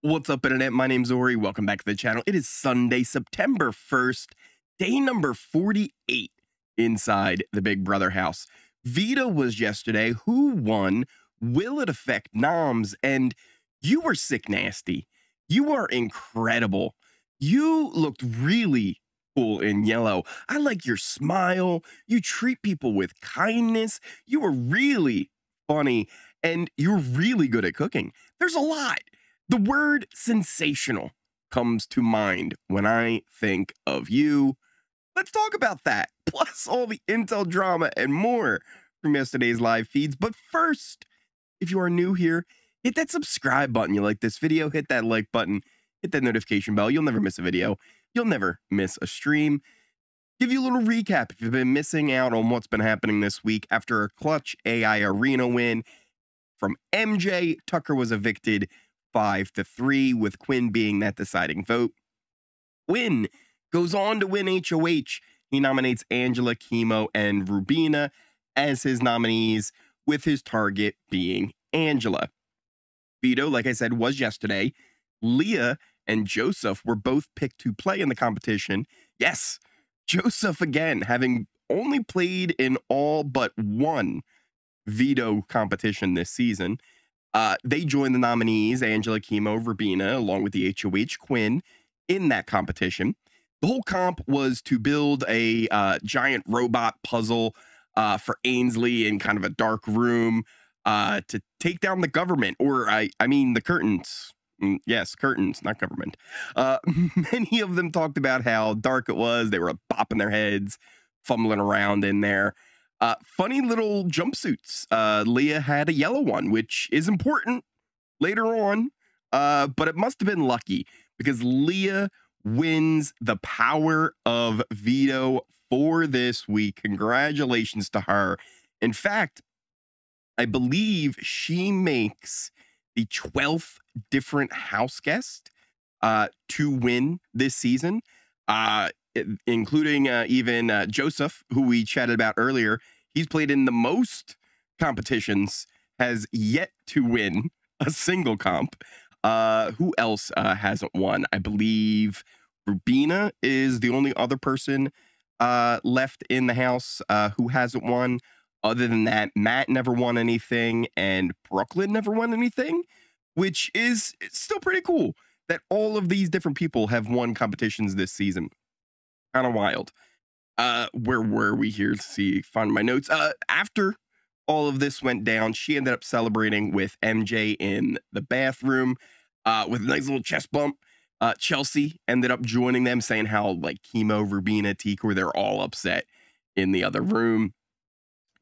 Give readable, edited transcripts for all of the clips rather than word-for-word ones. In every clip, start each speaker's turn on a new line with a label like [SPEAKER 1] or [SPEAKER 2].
[SPEAKER 1] What's up, internet? My name's Ori. Welcome back to the channel. It is Sunday, September 1st, day number 48 inside the Big Brother house. Veto was yesterday. Who won? Will it affect noms? And you were sick nasty. You are incredible. You looked really cool in yellow. I like your smile. You treat people with kindness. You were really funny, and you're really good at cooking. There's a lot. The word sensational comes to mind when I think of you. Let's talk about that, plus all the intel drama and more from yesterday's live feeds. But first, if you are new here, hit that subscribe button. You like this video, hit that like button, hit that notification bell. You'll never miss a video. You'll never miss a stream. Give you a little recap if you've been missing out on what's been happening this week. After a clutch AI Arena win from MJ, Tucker was evicted 5-3, with Quinn being that deciding vote. Quinn goes on to win HOH. He nominates Angela, Chemo, and Rubina as his nominees, with his target being Angela. Veto, like I said, was yesterday. Leah and Joseph were both picked to play in the competition. Yes, Joseph again, having only played in all but one veto competition this season. They joined the nominees, Angela, Chemo, Rubina, along with the HOH Quinn, in that competition. The whole comp was to build a giant robot puzzle for Ainsley in kind of a dark room to take down the government, or I mean the curtains. Yes, curtains, not government. Many of them talked about how dark it was. They were bopping their heads, fumbling around in there. Funny little jumpsuits. Leah had a yellow one, which is important later on, but it must have been lucky because Leah wins the power of veto for this week. Congratulations to her. In fact, I believe she makes the 12th different house guest to win this season, including even Joseph, who we chatted about earlier. He's played in the most competitions, has yet to win a single comp. Who else hasn't won? I believe Rubina is the only other person left in the house who hasn't won. Other than that, Matt never won anything, and Brooklyn never won anything, which is still pretty cool that all of these different people have won competitions this season. Kind of wild. Where were we here? To find my notes. After all of this went down, she ended up celebrating with MJ in the bathroom with a nice little chest bump. Chelsea ended up joining them, saying how like Chemo, Rubina, Tikor, they're all upset in the other room,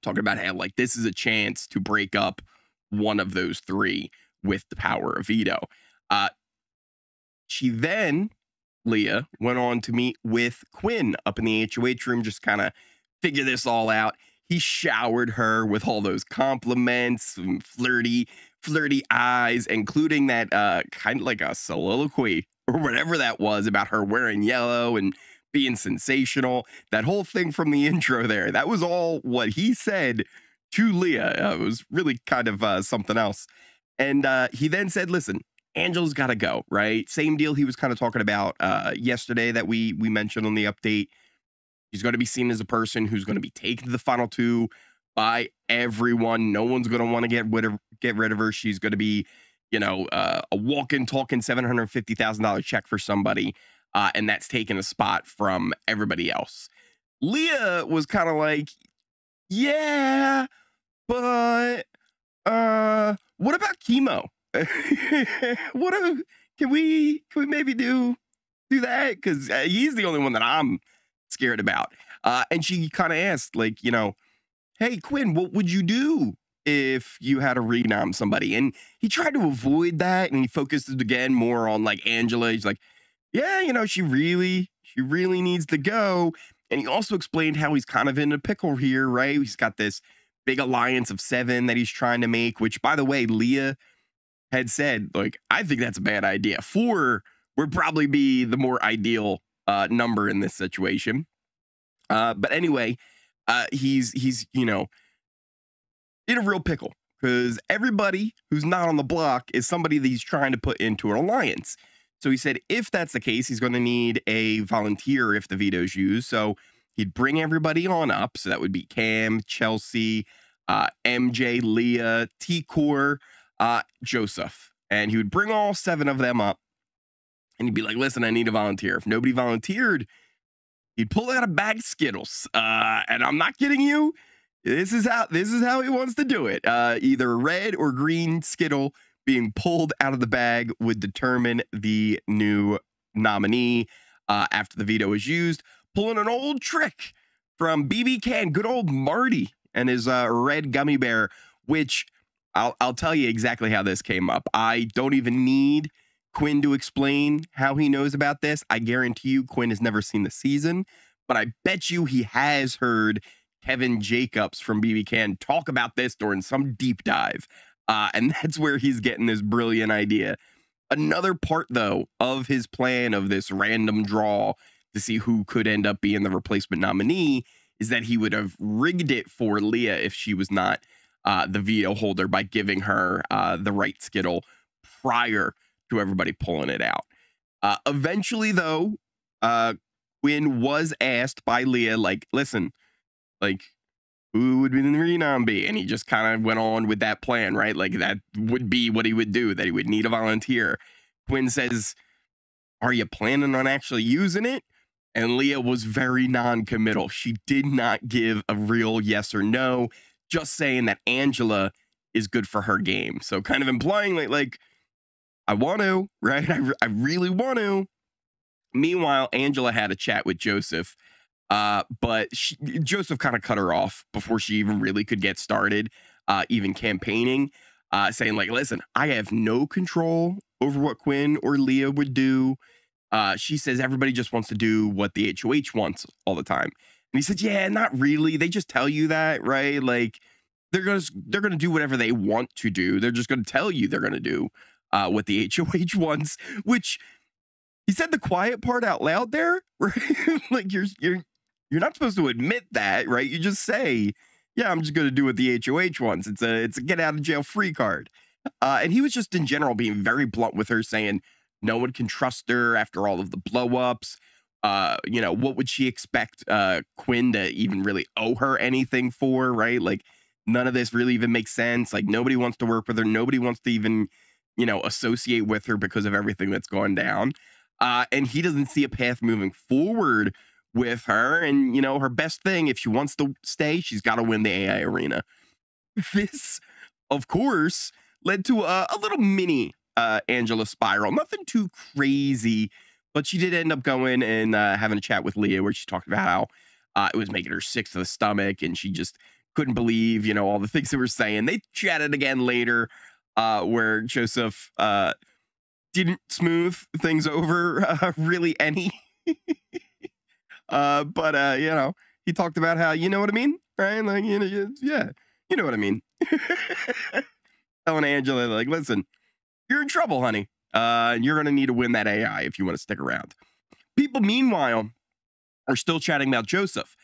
[SPEAKER 1] talking about how like this is a chance to break up one of those three with the power of veto. She then, Leah, went on to meet with Quinn up in the HOH room, just kind of figure this all out. He showered her with all those compliments, flirty eyes, including that kind of like a soliloquy or whatever that was about her wearing yellow and being sensational. That whole thing from the intro there, that was all what he said to Leah. It was really kind of something else. And he then said, listen, Angela's got to go, right? Same deal he was kind of talking about yesterday that we mentioned on the update. She's going to be seen as a person who's going to be taken to the final two by everyone. No one's going to want to get rid of her. She's going to be, you know, a walking, talking $750,000 check for somebody, and that's taking a spot from everybody else. Leah was kind of like, yeah, but what about Chemo? Can we maybe do that? Because he's the only one that I'm scared about. And she kind of asked, like, you know, hey, Quinn, what would you do if you had to renom somebody? And he tried to avoid that, and he focused it again more on like Angela. He's like, yeah, you know, she really needs to go. And he also explained how he's kind of in a pickle here, right? He's got this big alliance of 7 that he's trying to make, which, by the way, Leah had said, like, I think that's a bad idea. 4 would probably be the more ideal number in this situation. But anyway, he's, you know, in a real pickle because everybody who's not on the block is somebody that he's trying to put into an alliance. So he said if that's the case, he's going to need a volunteer if the veto's used. So he'd bring everybody on up. So that would be Cam, Chelsea, MJ, Leah, T-Core, Joseph. And he would bring all 7 of them up. And he'd be like, listen, I need a volunteer. If nobody volunteered, he'd pull out a bag of Skittles. And I'm not kidding you. This is how he wants to do it. Either a red or green Skittle being pulled out of the bag would determine the new nominee after the veto is used. Pulling an old trick from BB Can, good old Marty and his red gummy bear, which I'll tell you exactly how this came up. I don't even need Quinn to explain how he knows about this. I guarantee you Quinn has never seen the season, but I bet you he has heard Kevin Jacobs from BB Can talk about this during some deep dive. And that's where he's getting this brilliant idea. Another part, though, of his plan of this random draw to see who could end up being the replacement nominee is that he would have rigged it for Leah if she was not the veto holder by giving her the right Skittle prior to everybody pulling it out. Eventually, though, Quinn was asked by Leah, like, listen, like, who would the renom be? And he just kind of went on with that plan, right? Like, that would be what he would do, that he would need a volunteer. Quinn says, are you planning on actually using it? And Leah was very non-committal. She did not give a real yes or no, just saying that Angela is good for her game. So kind of implying like I want to, right? I really want to. Meanwhile, Angela had a chat with Joseph, but Joseph kind of cut her off before she even really could get started, even campaigning, saying like, listen, I have no control over what Quinn or Leah would do. She says everybody just wants to do what the HOH wants all the time. And he said, yeah, not really. They just tell you that, right? Like they're gonna do whatever they want to do. They're just gonna tell you they're gonna do what the HOH wants, which he said the quiet part out loud there, right? Like you're not supposed to admit that, right? You just say, yeah, I'm just gonna do what the HOH wants. It's a get out of jail free card. And he was just in general being very blunt with her, saying no one can trust her after all of the blow-ups. You know, what would she expect Quinn to even really owe her anything for, right? Like, none of this really even makes sense. Like, nobody wants to work with her. Nobody wants to even, you know, associate with her because of everything that's gone down. And he doesn't see a path moving forward with her. And, you know, her best thing, if she wants to stay, she's got to win the AI arena. This, of course, led to a little mini Angela spiral. Nothing too crazy, but she did end up going and having a chat with Leah where she talked about how it was making her sick to the stomach and she just couldn't believe, you know, all the things they were saying. They chatted again later where Joseph didn't smooth things over really any. But you know, he talked about how, you know what I mean? Right? Like, you know, yeah, you know what I mean? Telling Angela, like, listen, you're in trouble, honey. You're going to need to win that AI if you want to stick around. People, meanwhile, are still chatting about Joseph.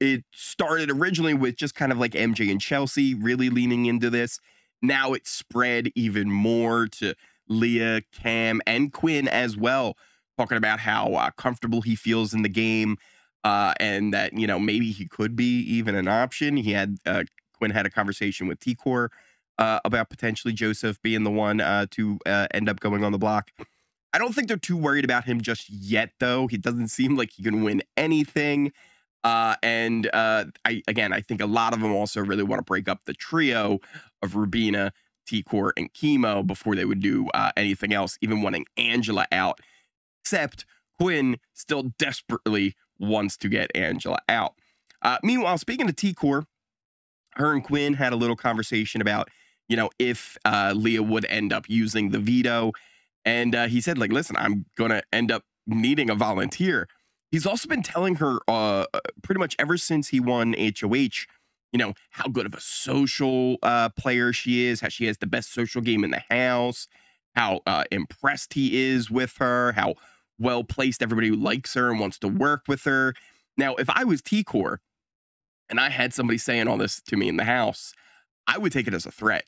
[SPEAKER 1] It started originally with just kind of like MJ and Chelsea really leaning into this. Now it spread even more to Leah, Cam, and Quinn as well, talking about how comfortable he feels in the game and that, you know, maybe he could be even an option. He had Quinn had a conversation with T-Core about potentially Joseph being the one to end up going on the block. I don't think they're too worried about him just yet, though. He doesn't seem like he can win anything. I think a lot of them also really want to break up the trio of Rubina, T-Core, and Chemo before they would do anything else, even wanting Angela out. Except Quinn still desperately wants to get Angela out. Meanwhile, speaking of T-Core, her and Quinn had a little conversation about, you know, if Leah would end up using the veto. And he said, like, listen, I'm going to end up needing a volunteer. He's also been telling her pretty much ever since he won HOH, you know, how good of a social player she is, how she has the best social game in the house, how impressed he is with her, how well-placed everybody who likes her and wants to work with her. Now, if I was T-Core and I had somebody saying all this to me in the house, I would take it as a threat.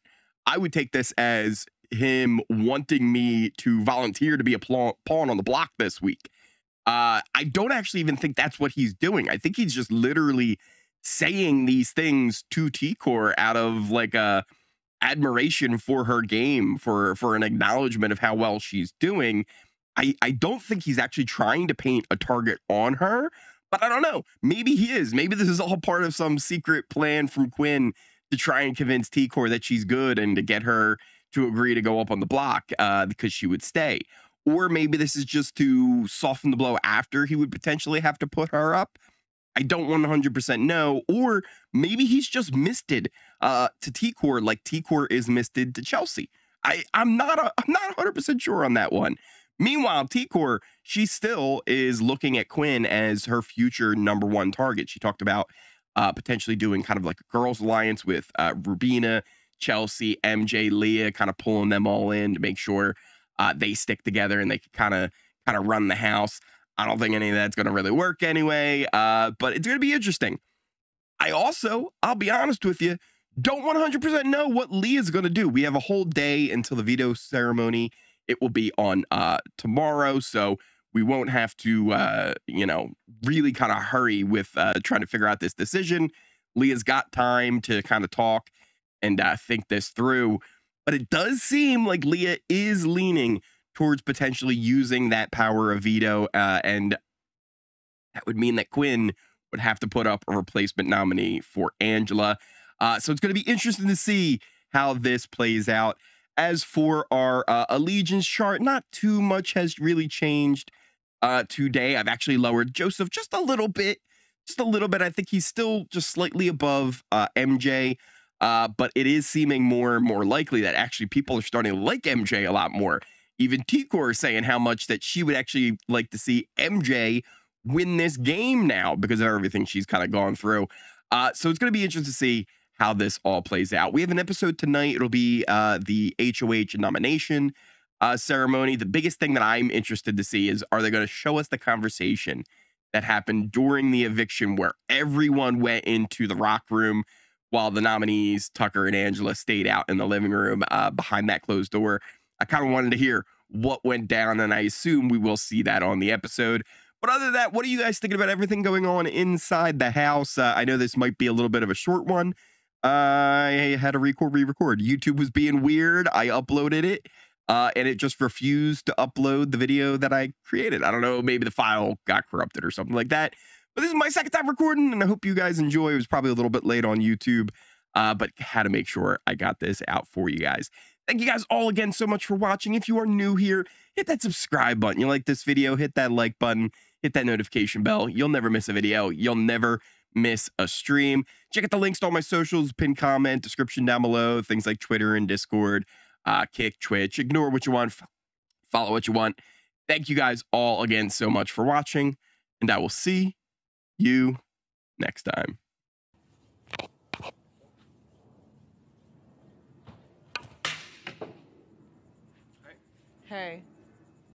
[SPEAKER 1] I would take this as him wanting me to volunteer to be a pawn on the block this week. I don't actually even think that's what he's doing. I think he's just literally saying these things to T-Core out of like a admiration for her game, for an acknowledgement of how well she's doing. I don't think he's actually trying to paint a target on her, but I don't know. Maybe he is. Maybe this is all part of some secret plan from Quinn to try and convince T-Core that she's good and to get her to agree to go up on the block because she would stay. Or maybe this is just to soften the blow after he would potentially have to put her up. I don't 100% know. Or maybe he's just misted to T-Core like T-Core is misted to Chelsea. I'm not 100% sure on that one. Meanwhile, T-Core, she still is looking at Quinn as her future #1 target. She talked about potentially doing kind of like a girls' alliance with Rubina, Chelsea, MJ, Leah, kind of pulling them all in to make sure they stick together and they can kind of run the house. I don't think any of that's going to really work anyway, but it's going to be interesting. I'll be honest with you, don't 100% know what Leah's going to do. We have a whole day until the veto ceremony. It will be on tomorrow, so we won't have to, really kind of hurry with trying to figure out this decision. Leah's got time to kind of talk and think this through. But it does seem like Leah is leaning towards potentially using that power of veto, and that would mean that Quinn would have to put up a replacement nominee for Angela. So it's going to be interesting to see how this plays out. As for our allegiance chart, not too much has really changed today. I've actually lowered Joseph just a little bit. I think he's still just slightly above MJ. But it is seeming more and more likely that actually people are starting to like MJ a lot more. Even T-Core is saying how much that she would actually like to see MJ win this game now because of everything she's kind of gone through. So it's going to be interesting to see how this all plays out. We have an episode tonight. It'll be the HOH nomination ceremony. The biggest thing that I'm interested to see is, are they going to show us the conversation that happened during the eviction where everyone went into the rock room while the nominees, Tucker and Angela, stayed out in the living room behind that closed door? I kind of wanted to hear what went down, and I assume we will see that on the episode. But other than that, what are you guys thinking about everything going on inside the house? I know this might be a little bit of a short one. I had to re-record. YouTube was being weird. I uploaded it, and it just refused to upload the video that I created. I don't know, maybe the file got corrupted or something like that. But this is my second time recording, and I hope you guys enjoy. It was probably a little bit late on YouTube, but had to make sure I got this out for you guys. Thank you guys all again so much for watching. If you are new here, hit that subscribe button. You like this video, hit that like button, hit that notification bell. You'll never miss a video. You'll never miss a stream. Check out the links to all my socials, pinned comment, description down below, things like Twitter and Discord, Kick, Twitch. Ignore what you want, follow what you want. Thank you guys all again so much for watching, and I will see you next time.
[SPEAKER 2] Hey.